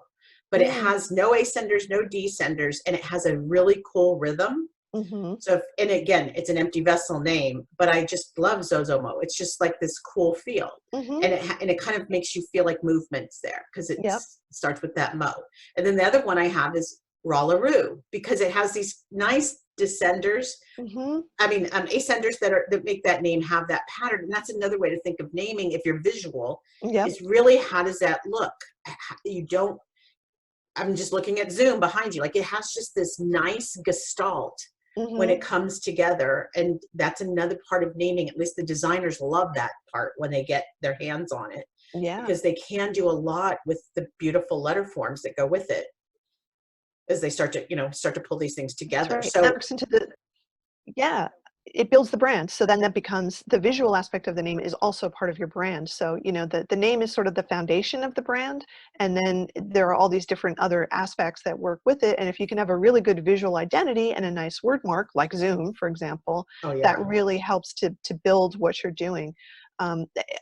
[SPEAKER 1] but it
[SPEAKER 2] Mm,
[SPEAKER 1] has no ascenders, no descenders, and it has a really cool rhythm.
[SPEAKER 2] mm-hmm,
[SPEAKER 1] So, and again, it's an empty vessel name, but I just love Zozomo. It's just like this cool feel.
[SPEAKER 2] mm-hmm.
[SPEAKER 1] And it kind of makes you feel like movement's there because it
[SPEAKER 2] Yep.
[SPEAKER 1] starts with that mo. And then the other one I have is Rollaroo because it has these nice descenders.
[SPEAKER 2] Mm-hmm.
[SPEAKER 1] I mean, ascenders that make that name have that pattern. And that's another way to think of naming if you're visual
[SPEAKER 2] Yep.
[SPEAKER 1] is really how does that look? You don't, I'm just looking at Zoom behind you. Like it has just this nice gestalt when
[SPEAKER 2] Mm-hmm.
[SPEAKER 1] it comes together. And that's another part of naming. At least the designers love that part when they get their hands on it
[SPEAKER 2] Yeah.
[SPEAKER 1] because they can do a lot with the beautiful letter forms that go with it. as they start to, start to pull these things
[SPEAKER 2] That's
[SPEAKER 1] together.
[SPEAKER 2] right. And that
[SPEAKER 1] So,
[SPEAKER 2] works into the, yeah, it builds the brand. So then that becomes the visual aspect of the name is also part of your brand. So, the name is sort of the foundation of the brand. And then there are all these different other aspects that work with it. And if you can have a really good visual identity and a nice word mark, like Zoom, for example,
[SPEAKER 1] oh
[SPEAKER 2] that
[SPEAKER 1] yeah,
[SPEAKER 2] really helps to build what you're doing.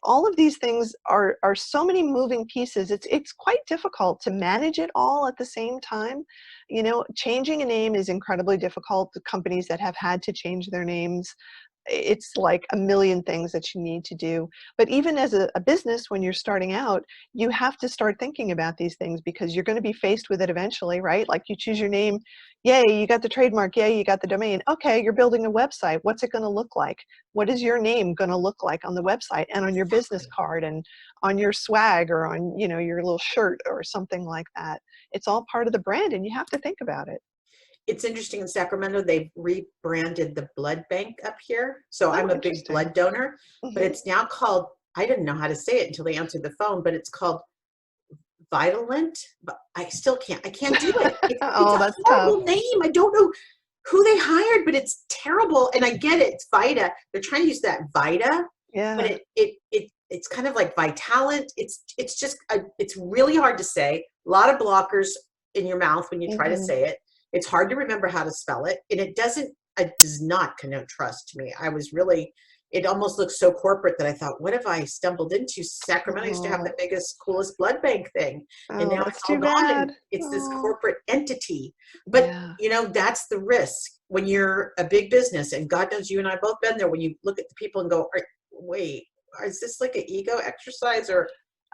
[SPEAKER 2] All of these things are so many moving pieces. It's quite difficult to manage it all at the same time. Changing a name is incredibly difficult. The companies that have had to change their names, it's like a million things that you need to do. But even as a business, when you're starting out, you have to start thinking about these things because you're going to be faced with it eventually, right? Like you choose your name, yay, you got the trademark, yay, you got the domain. Okay, you're building a website. What's it going to look like? What is your name going to look like on the website and on your business card and on your swag or on, your little shirt or something like that? It's all part of the brand and you have to think about it.
[SPEAKER 1] it's interesting in Sacramento, they've rebranded the blood bank up here. So
[SPEAKER 2] Oh,
[SPEAKER 1] I'm a big
[SPEAKER 2] interesting.
[SPEAKER 1] blood donor, but
[SPEAKER 2] Hmm.
[SPEAKER 1] it's now called, I didn't know how to say it until they answered the phone, but it's called Vitalent, but I can't do it. It's
[SPEAKER 2] Oh,
[SPEAKER 1] a
[SPEAKER 2] that's tough.
[SPEAKER 1] horrible name. I don't know who they hired, but it's terrible. And I get it. It's Vita. They're trying to use that Vita, but
[SPEAKER 2] Yeah.
[SPEAKER 1] it's kind of like Vitalant. It's just it's really hard to say. A lot of blockers in your mouth when you try to
[SPEAKER 2] Hmm.
[SPEAKER 1] say it. It's hard to remember how to spell it, and it does not connote trust to me. It almost looks so corporate that I thought, what have I stumbled into? Sacramento used to have the
[SPEAKER 2] Oh,
[SPEAKER 1] biggest, coolest blood bank thing, and
[SPEAKER 2] oh,
[SPEAKER 1] now
[SPEAKER 2] that's
[SPEAKER 1] it's all
[SPEAKER 2] too
[SPEAKER 1] gone, and
[SPEAKER 2] bad.
[SPEAKER 1] it's this
[SPEAKER 2] Oh,
[SPEAKER 1] corporate entity. But
[SPEAKER 2] yeah.
[SPEAKER 1] that's the risk when you're a big business, and God knows you and I both been there. When you look at the people and go, wait, is this like an ego exercise or?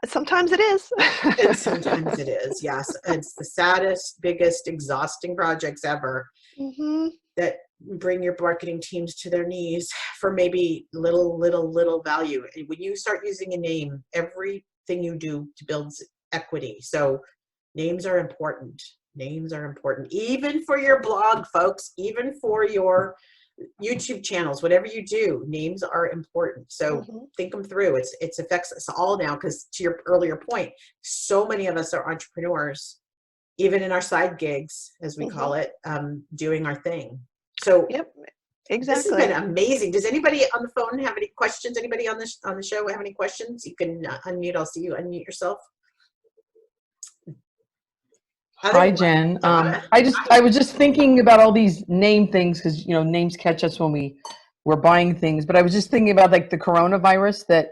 [SPEAKER 2] Sometimes it is.
[SPEAKER 1] And sometimes it is, yes. It's the saddest, biggest, exhausting projects ever
[SPEAKER 2] Hmm.
[SPEAKER 1] that bring your marketing teams to their knees for maybe little value. And when you start using a name, everything you do to build equity. So names are important. Names are important, even for your blog, folks, even for your YouTube channels, whatever you do, names are important. So
[SPEAKER 2] Hmm.
[SPEAKER 1] think them through. It affects us all now because to your earlier point, so many of us are entrepreneurs, even in our side gigs, as we
[SPEAKER 2] Hmm.
[SPEAKER 1] call it, doing our thing. So
[SPEAKER 2] Yep,
[SPEAKER 1] this has been
[SPEAKER 2] exactly.
[SPEAKER 1] amazing. Does anybody on the phone have any questions? Anybody on the show have any questions? You can unmute. I'll see you unmute yourself.
[SPEAKER 3] Hi,
[SPEAKER 1] Otherwise,
[SPEAKER 3] Jen.
[SPEAKER 1] Donna.
[SPEAKER 3] I was just thinking about all these name things because names catch us when we're buying things. But I was just thinking about like the coronavirus that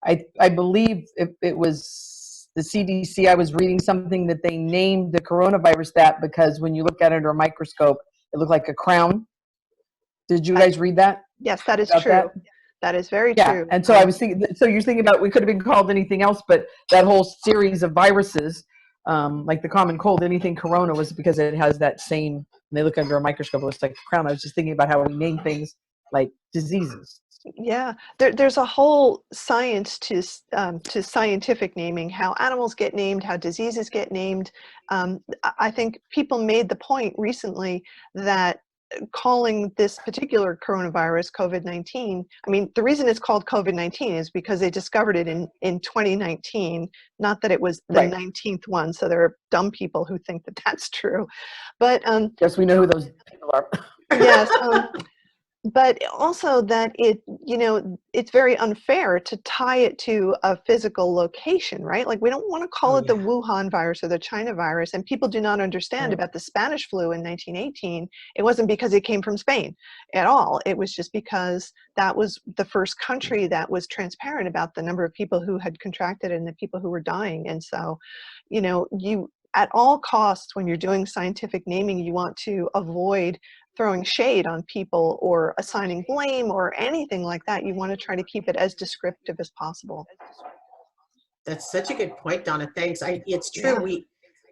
[SPEAKER 3] I believe it was the CDC. I was reading something that they named the coronavirus that because when you look at it under a microscope, it looked like a crown. Did you
[SPEAKER 2] That,
[SPEAKER 3] guys read that
[SPEAKER 2] yes, that is
[SPEAKER 3] about that?
[SPEAKER 2] true. That is very
[SPEAKER 3] Yeah.
[SPEAKER 2] true.
[SPEAKER 3] And so I was thinking. So you're thinking about we could have been called anything else, but that whole series of viruses like the common cold, anything corona was because it has that same, and they look under a microscope, it looks like a crown. I was just thinking about how we name things like diseases.
[SPEAKER 2] Yeah, there's a whole science to scientific naming, how animals get named, how diseases get named. I think people made the point recently that calling this particular coronavirus COVID-19, I mean, the reason it's called COVID-19 is because they discovered it in 2019, not that it was the
[SPEAKER 3] Right.
[SPEAKER 2] 19th one. So there are dumb people who think that that's true. But
[SPEAKER 3] Yes, we know who those people are.
[SPEAKER 2] yes, but also that it's very unfair to tie it to a physical location, right? Like we don't want to
[SPEAKER 1] Oh
[SPEAKER 2] call it the
[SPEAKER 1] yeah.
[SPEAKER 2] Wuhan virus or the China virus. And people do not understand
[SPEAKER 3] Right.
[SPEAKER 2] about the Spanish flu in 1918. It wasn't because it came from Spain at all. It was just because that was the first country that was transparent about the number of people who had contracted and the people who were dying. And so, you at all costs, when you're doing scientific naming, you want to avoid throwing shade on people or assigning blame or anything like that. You want to try to keep it as descriptive as possible.
[SPEAKER 1] That's such a good point, Donna. Thanks. It's true.
[SPEAKER 2] Yeah.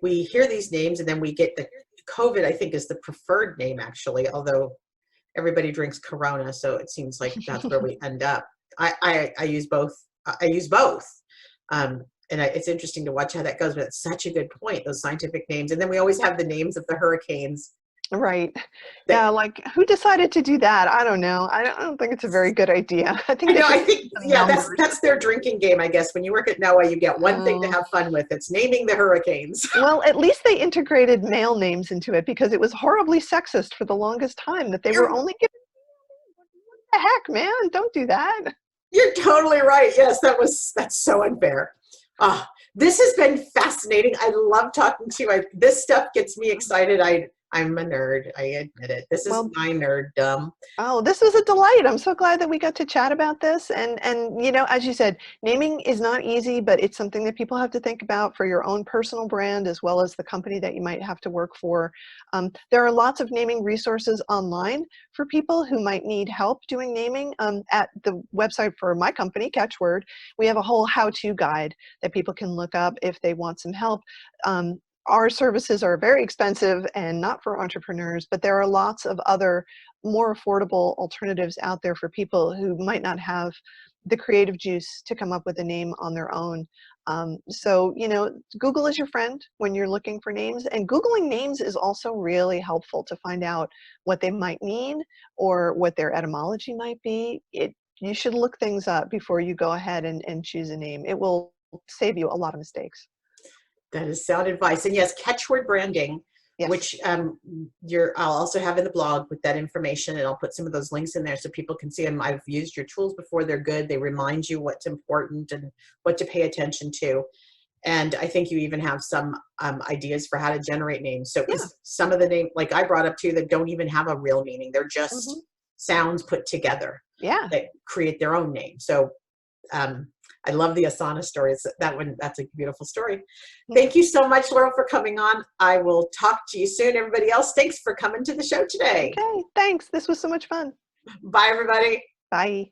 [SPEAKER 1] We hear these names and then we get the COVID, I think, is the preferred name actually, although everybody drinks Corona, so it seems like that's where we end up. I use both. I use both. It's interesting to watch how that goes, but it's such a good point, those scientific names. And then we always have the names of the hurricanes
[SPEAKER 2] Right.
[SPEAKER 1] They,
[SPEAKER 2] Yeah, like who decided to do that? I don't know. I don't think it's a very good idea. I think
[SPEAKER 1] I
[SPEAKER 2] they
[SPEAKER 1] know.
[SPEAKER 2] should
[SPEAKER 1] I
[SPEAKER 2] put
[SPEAKER 1] think,
[SPEAKER 2] some
[SPEAKER 1] yeah,
[SPEAKER 2] numbers.
[SPEAKER 1] that's their drinking game. I guess when you work at NOAA, you get one thing to
[SPEAKER 2] Oh.
[SPEAKER 1] have fun with. It's naming the hurricanes.
[SPEAKER 2] Well, at least they integrated male names into it because it was horribly sexist for the longest time that they were
[SPEAKER 1] You're
[SPEAKER 2] only given. What the heck, man? Don't do that.
[SPEAKER 1] you're totally right. Yes, that's so unfair. This has been fascinating. I love talking to you. This stuff gets me excited. I'm a nerd. I admit it. This is
[SPEAKER 2] Well,
[SPEAKER 1] my nerddom.
[SPEAKER 2] oh, this was a delight. I'm so glad that we got to chat about this. And you know, as you said, naming is not easy, but it's something that people have to think about for your own personal brand as well as the company that you might have to work for. There are lots of naming resources online for people who might need help doing naming. At the website for my company, Catchword, we have a whole how-to guide that people can look up if they want some help. Our services are very expensive and not for entrepreneurs, but there are lots of other more affordable alternatives out there for people who might not have the creative juice to come up with a name on their own. So, you know, Google is your friend when you're looking for names, and Googling names is also really helpful to find out what they might mean or what their etymology might be. You should look things up before you go ahead and choose a name. It will save you a lot of mistakes.
[SPEAKER 1] That is sound advice. And yes, Catchword branding,
[SPEAKER 2] Yes.
[SPEAKER 1] which I'll also have in the blog with that information, and I'll put some of those links in there so people can see them. I've used your tools before. They're good. They remind you what's important and what to pay attention to. And I think you even have some ideas for how to generate names. So
[SPEAKER 2] Yeah.
[SPEAKER 1] some of the names, like I brought up too, that don't even have a real meaning. They're just
[SPEAKER 2] Mhm.
[SPEAKER 1] sounds put together
[SPEAKER 2] Yeah.
[SPEAKER 1] that create their own name. So I love the Asana stories. That's a beautiful story. Thank you so much, Laurel, for coming on. I will talk to you soon. Everybody else, thanks for coming to the show today.
[SPEAKER 2] Okay, thanks. This was so much fun.
[SPEAKER 1] Bye, everybody.
[SPEAKER 2] Bye.